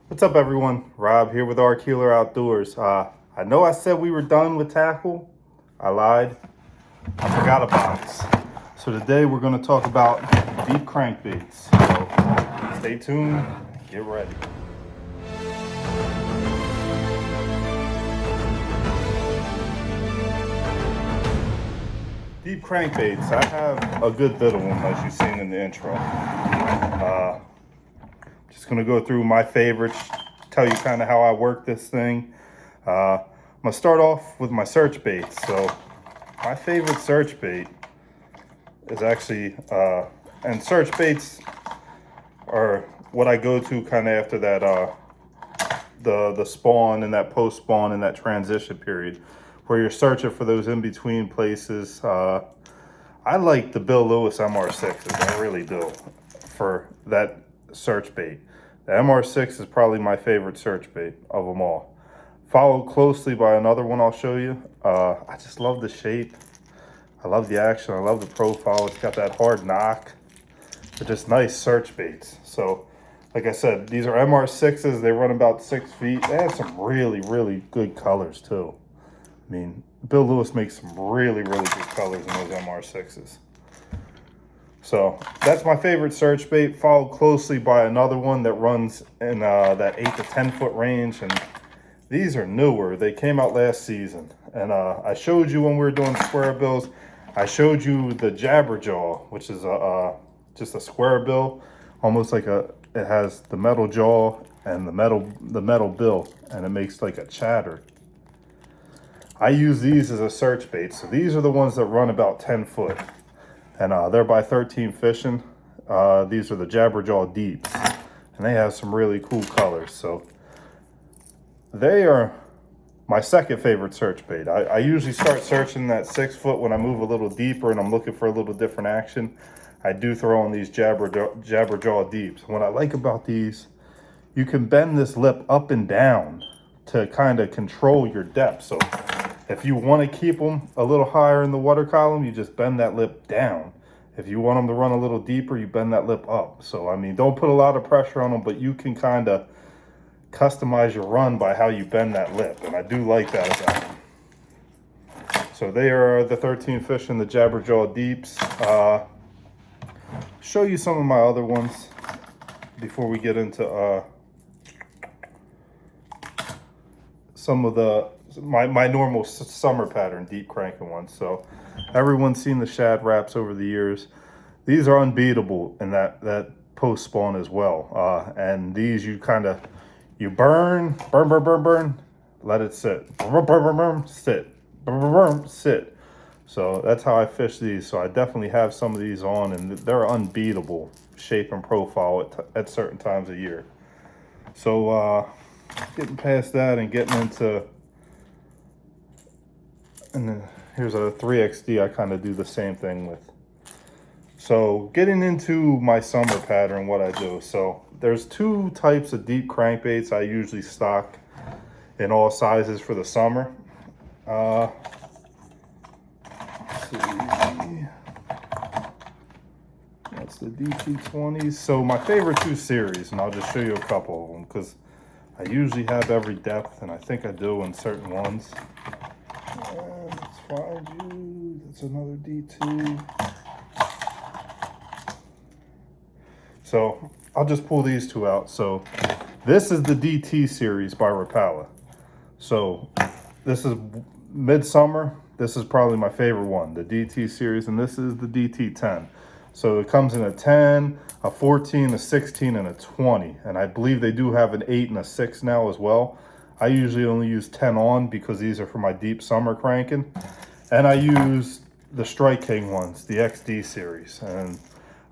What's up, everyone? Rob here with Our Keeler Outdoors. I know I said we were done with tackle. I lied. I forgot a box. So today we're going to talk about deep crankbaits. So stay tuned. Get ready. Deep crankbaits. I have a good bit of them, as you've seen in the intro. Just going to go through my favorites, tell you kind of how I work this thing. I'm going to start off with my search baits. So my favorite search bait is actually, and search baits are what I go to kind of after that, the spawn and that post spawn and that transition period where you're searching for those in between places. I like the Bill Lewis MR6s, I really do, for that search bait. The MR6 is probably my favorite search bait of them all. Followed closely by another one I'll show you. I just love the shape. I love the action. I love the profile. It's got that hard knock. They're just nice search baits. So, like I said, these are MR6s. They run about 6 feet. They have some really, really good colors too. I mean, Bill Lewis makes some really, really good colors in those MR6s. So that's my favorite search bait, followed closely by another one that runs in that 8 to 10 foot range. And these are newer. They came out last season. And I showed you when we were doing square bills, I showed you the Jabberjaw, which is just a square bill, almost like it has the metal jaw and the metal bill, and it makes like a chatter. I use these as a search bait. So these are the ones that run about 10 foot. And they're by 13 Fishing. These are the Jabberjaw Deeps. And they have some really cool colors. So they are my second favorite search bait. I usually start searching that 6 foot when I move a little deeper and I'm looking for a little different action. I do throw on these Jabberjaw Deeps. What I like about these, you can bend this lip up and down to kind of control your depth. So if you want to keep them a little higher in the water column, you just bend that lip down. If you want them to run a little deeper, you bend that lip up. So, I mean, don't put a lot of pressure on them, but you can kind of customize your run by how you bend that lip. And I do like that about them. So they are the 13 Fishing, the Jabberjaw Deeps. Show you some of my other ones before we get into some of my normal summer pattern deep cranking ones. So everyone's seen the Shad Raps over the years. These are unbeatable in that post spawn as well. And these you kind of, you burn, let it sit, sit, sit. So that's how I fish these. So I definitely have some of these on, and they're unbeatable shape and profile at certain times of year. So getting past that and getting into, and then here's a 3XD I kind of do the same thing with. So getting into my summer pattern, what I do. So there's 2 types of deep crankbaits I usually stock in all sizes for the summer. Let's see. That's the DT20s. So my favorite 2 series, and I'll just show you a couple of them because I usually have every depth, and I think I do in certain ones. Let's find you. That's another D2. So I'll just pull these 2 out. So this is the DT series by Rapala. So this is midsummer. This is probably my favorite one, the DT series, and this is the DT10. So it comes in a 10, a 14, a 16, and a 20. And I believe they do have an 8 and a 6 now as well. I usually only use 10 on because these are for my deep summer cranking. And I use the Strike King ones, the XD series. And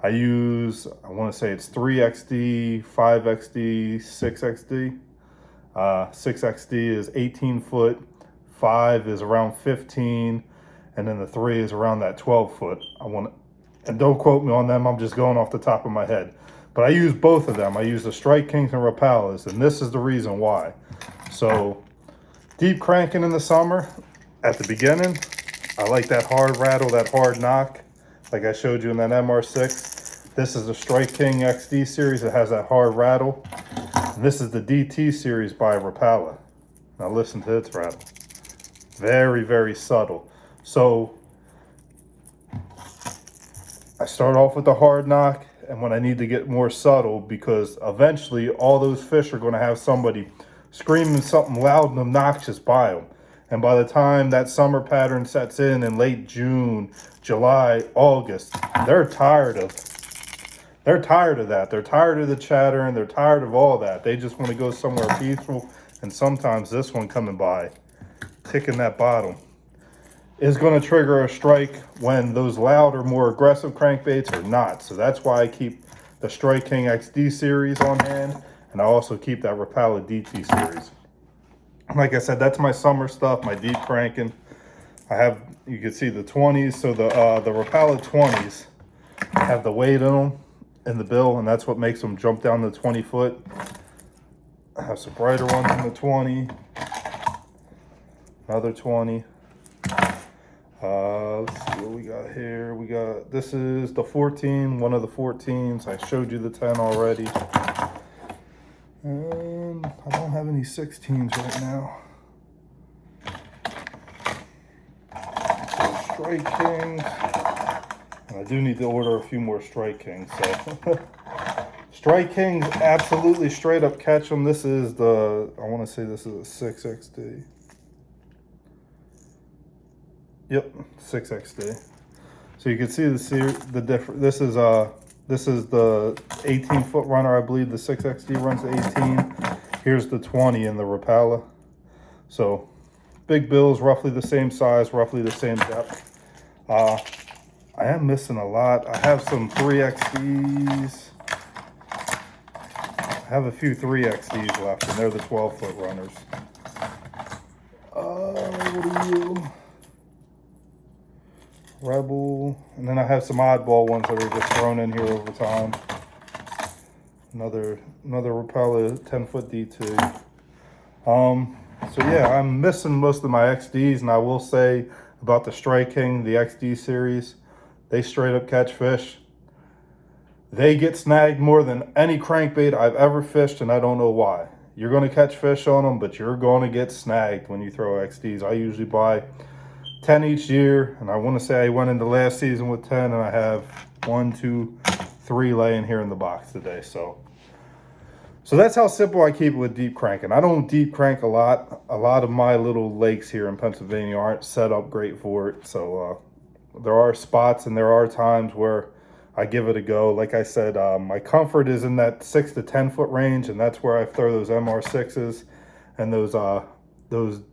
I use, I want to say it's 3XD, 5XD, 6XD. 6XD is 18 foot, 5 is around 15, and then the 3 is around that 12 foot. And don't quote me on them, I'm just going off the top of my head. But I use both of them. I use the Strike Kings and Rapalas, and this is the reason why. So, deep cranking in the summer, at the beginning, I like that hard rattle, that hard knock, like I showed you in that MR6. This is the Strike King XD series. It has that hard rattle. And this is the DT Series by Rapala. Now listen to its rattle. Very, very subtle. So I start off with the hard knock, and when I need to get more subtle, because eventually all those fish are going to have somebody screaming something loud and obnoxious by them. And by the time that summer pattern sets in late June, July, August, they're tired of that. They're tired of the chatter, and they're tired of all that. They just want to go somewhere peaceful. And sometimes this one coming by, ticking that bottom, is going to trigger a strike when those loud or more aggressive crankbaits are not. So that's why I keep the Strike King XD series on hand, and I also keep that Rapala DT series. Like I said, that's my summer stuff, my deep cranking. I have, you can see the 20s. So the Rapala 20s have the weight in them in the bill, and that's what makes them jump down the 20 foot. I have some brighter ones in the 20, another 20. Let's see what we got here. This is the 14, one of the 14s. I showed you the 10 already. And I don't have any 16s right now. So Strike Kings. And I do need to order a few more Strike Kings. So Strike Kings, absolutely straight up catch them. This is the, I want to say this is a 6XD. Yep, 6XD. So you can see the different. This is the 18 foot runner, I believe. The 6XD runs the 18. Here's the 20 in the Rapala. So big bills, roughly the same size, roughly the same depth. I am missing a lot. I have some 3XDs. I have a few 3XDs left, and they're the 12 foot runners. What are you? Rebel, and then I have some oddball ones that are just thrown in here over time. Another Rapala 10 foot DT. So yeah, I'm missing most of my XDs, and I will say about the Strike King, the XD series, they straight up catch fish. They get snagged more than any crankbait I've ever fished, and I don't know why. You're going to catch fish on them, but you're going to get snagged when you throw XDs. I usually buy 10 each year, and I want to say I went into last season with 10, and I have 1, 2, 3 laying here in the box today. So that's how simple I keep it with deep cranking. I don't deep crank a lot. A lot of my little lakes here in Pennsylvania aren't set up great for it. So there are spots and there are times where I give it a go. Like I said, my comfort is in that 6 to 10 foot range, and that's where I throw those MR6s and those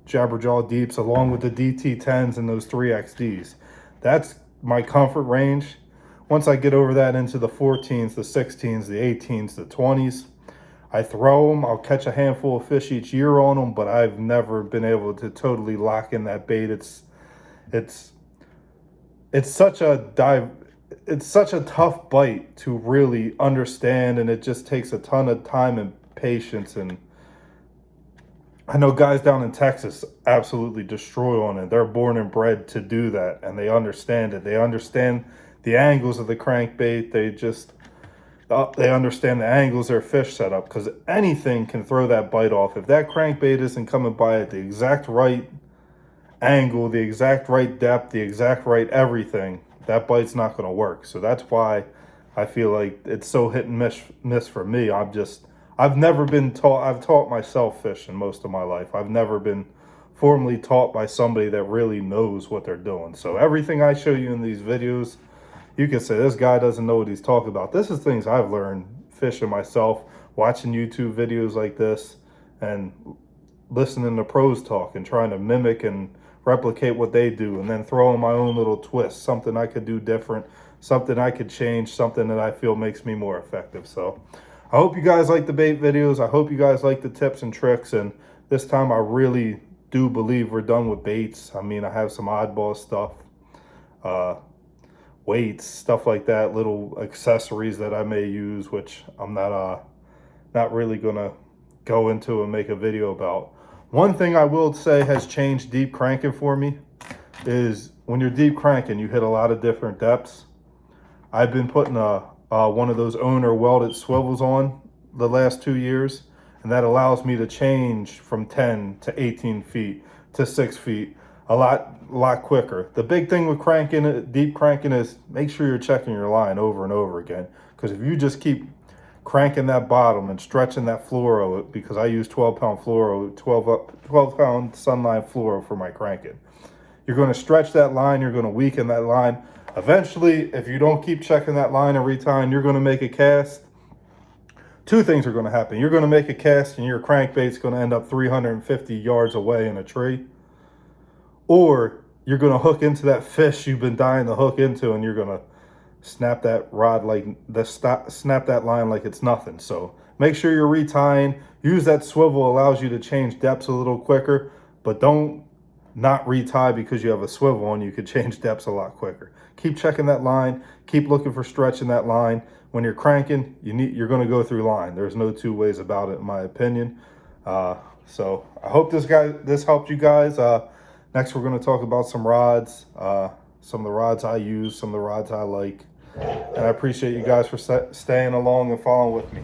Jabberjaw deeps, along with the DT10s and those 3XDs. That's my comfort range. Once I get over that into the 14s, the 16s, the 18s, the 20s, I throw them. I'll catch a handful of fish each year on them, but I've never been able to totally lock in that bait. It's such a tough bite to really understand, and it just takes a ton of time and patience. And I know guys down in Texas absolutely destroy on it. They're born and bred to do that, and they understand it. They understand the angles of the crankbait. They understand the angles their fish set up, because anything can throw that bite off. If that crankbait isn't coming by at the exact right angle, the exact right depth, the exact right everything, that bite's not going to work. So that's why I feel like it's so hit and miss for me. I've never been taught. I've taught myself fishing most of my life. I've never been formally taught by somebody that really knows what they're doing. So everything I show you in these videos, you can say this guy doesn't know what he's talking about. This is things I've learned fishing myself, watching YouTube videos like this, and listening to pros talk and trying to mimic and replicate what they do, and then throw in my own little twist, something I could do different, something I could change, something that I feel makes me more effective. So I hope you guys like the bait videos. I hope you guys like the tips and tricks. And this time I really do believe we're done with baits. I mean, I have some oddball stuff, weights, stuff like that, little accessories that I may use, which I'm not really gonna go into and make a video about. One thing I will say has changed deep cranking for me is when you're deep cranking, you hit a lot of different depths. I've been putting one of those owner welded swivels on the last 2 years, And that allows me to change from 10 to 18 feet to 6 feet a lot quicker. The big thing with cranking, deep cranking, is make sure you're checking your line over and over again. Because if you just keep cranking that bottom and stretching that fluoro, because I use 12-pound fluoro, 12-pound sunline fluoro for my cranking, you're going to stretch that line, you're going to weaken that line. Eventually, if you don't keep checking that line every time, you're going to make a cast. Two things are going to happen. You're going to make a cast and your crankbait's going to end up 350 yards away in a tree. Or you're going to hook into that fish you've been dying to hook into, and you're going to snap that rod snap that line like it's nothing. So make sure you're retying. Use that swivel, allows you to change depths a little quicker, but don't not retie because you have a swivel, and you could change depths a lot quicker. Keep checking that line. Keep looking for stretch in that line. When you're cranking, you're going to go through line. There's no two ways about it, in my opinion. So I hope this helped you guys. Next, we're going to talk about some rods, some of the rods I use, some of the rods I like. And I appreciate you guys for staying along and following with me.